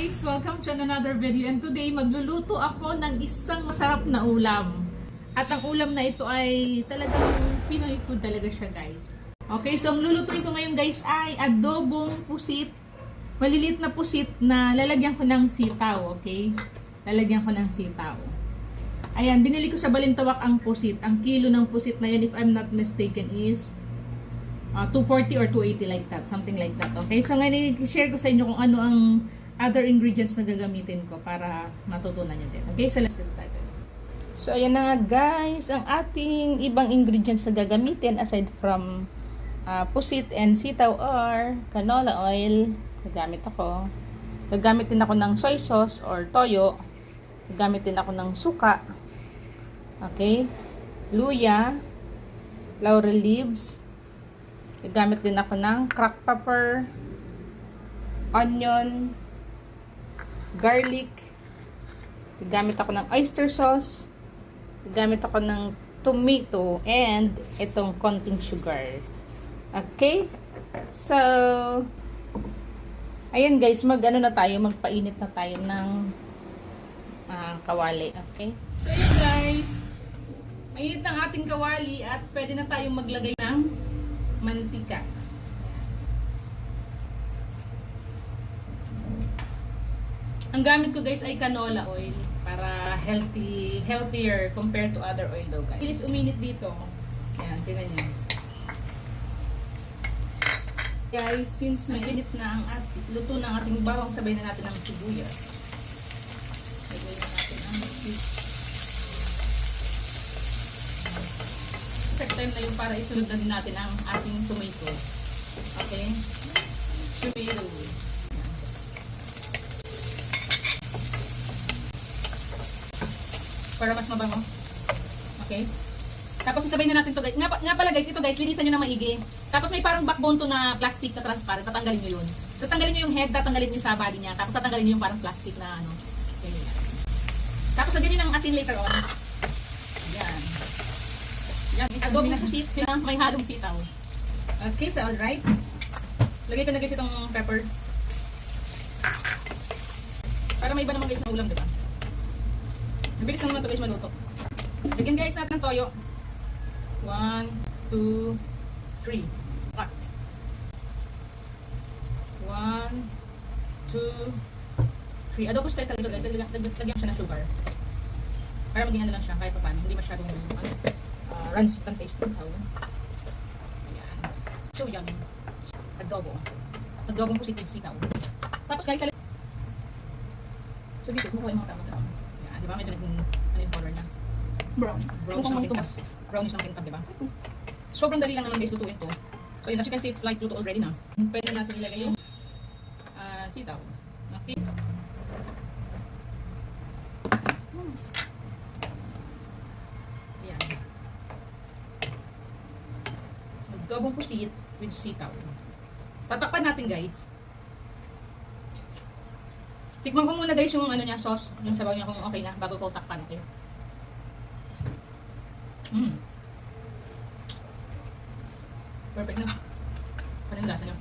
guys! Welcome to another video and today magluluto ako ng isang masarap na ulam. At ang ulam na ito ay talagang Pinoy food talaga siya guys. Okay, so ang lulutuin ko ngayon guys ay adobong pusit. Maliliit na pusit na lalagyan ko ng sitaw, okay? Lalagyan ko ng sitaw. Ayan, binili ko sa Balintawak ang pusit. Ang kilo ng pusit na yan, if I'm not mistaken, is 240 or 280 like that. Something like that, okay? So ngayon, i-share ko sa inyo kung ano ang other ingredients na gagamitin ko para matutunan nyo din. Okay, so let's get started. So ayan na nga guys, ang ating ibang ingredients na gagamitin aside from pusit and sitaw or canola oil. Gagamit ako. Gagamit din ako ng soy sauce or toyo. Gagamit din ako ng suka. Okay? Luya. Laurel leaves. Gagamit din ako ng cracked pepper. Onion. Garlic. Gagamit ako ng oyster sauce. Gagamit ako ng tomato and itong konting sugar. Okay? So, ayan guys, magpainit na tayo ng kawali. Okay? So, ayan guys, mainit ng ating kawali at pwede na tayong maglagay ng mantika. Ang gamit ko guys ay canola oil para healthier compared to other oil daw guys. Ilis uminit dito. Ayan, tingnan niyo. Guys, since mainit na ang luto ng ating bawang, sabay na natin ang sibuyas. Lagay na natin ang sibuyas. Perfect time na yung para isunod na din natin ang ating tomato. Okay? Tomato. Para mas mabango. Okay? Tapos isabay na natin to guys. Nga pala guys, ito guys, linisan nyo na maigi. Tapos may parang backbone to na plastic na transparent. Tatanggalin nyo yun. Tatanggalin nyo yung head, tatanggalin nyo sa body niya. Tapos tatanggalin nyo yung parang plastic na ano. Ganyan. Tapos lagyan nyo ng asin later on. Yan. Yan. Adobong pusit na may halong sitaw. Okay, so alright. Lagay ko na guys itong pepper. Para may iba naman guys na ulam, diba? Mabilis naman ito guys maluto. Lagyan guys natin ng toyo. 1, 2, 3. 1, 2, 3. Adobo style talaga guys. Lagyan siya ng sugar. Para maging ano lang siya kahit pa paano. Hindi masyadong rancid ang taste. Ayan. So yummy. Adobo. Adobong pusit and sitaw. Tapos guys, so dito, kumukuha yung mga tama. Ayan, diba? Medyo ano yung color niya? Brown. Brownish na makintab. Brownish na makintab, diba? Sobrang dali lang naman guys lutuin to. So yun, as you can see, it's like luto already na. Pwede natin ilagay yung sitaw. Okay? Ayan. Adobong pusit with sitaw. Tatakpan natin guys. Tikman ko muna guys yung ano niya, sauce, yung sabaw niya kung okay na bago ko takpan. Okay? Perfect na. Ano yung lasa niya?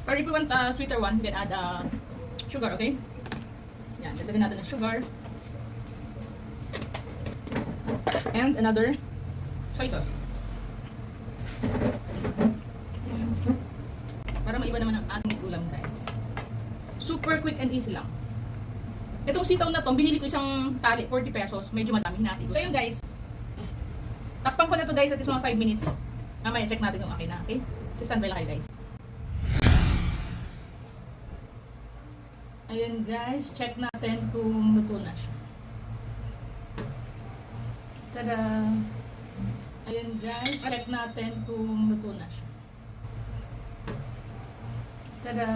Or if you want sweeter one, you can add sugar, okay? Yan, dagdagan natin ng sugar. And another soy sauce. Para maiba naman ang ating ulam guys. Super quick and easy lang. Itong sitaw na to, binili ko isang tali, 40 pesos. Medyo madami natin. So yun guys. Takpan ko na to guys at least mga 5 minutes. Mamaya check natin kung okay na. Okay? So standby lang kayo guys. Ayan guys. Check natin kung luto na siya. Tada! Ayan guys. Check natin kung luto na siya. Tada!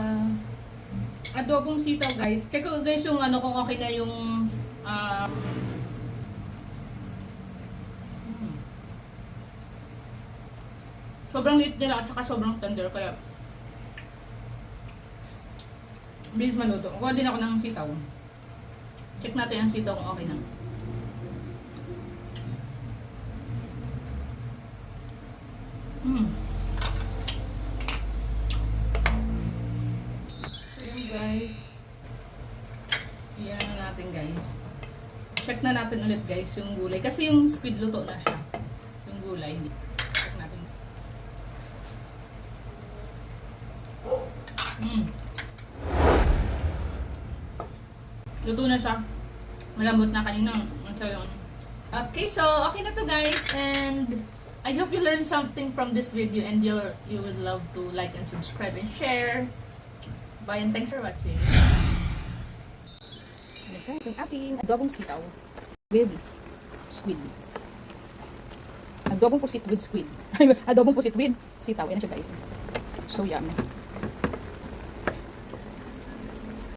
Adobong sitaw guys. Check ko guys yung ano kung okay na yung sobrang liit nila at saka sobrang tender kaya bilis maluto. Kuha din ako ng sitaw. Check natin ang sitaw kung okay na. natin guys. Check na natin ulit guys yung gulay. Kasi yung squid luto na siya. Yung gulay. Check natin. Luto na siya. Malambot na kanina. Okay, so okay na to guys. And I hope you learned something from this video. And you would love to like and subscribe and share. Bye and thanks for watching. Itong ating adobong sitaw with squid. Adobong pusit with squid. Adobong pusit with sitaw. Yan na siya guys. So yummy.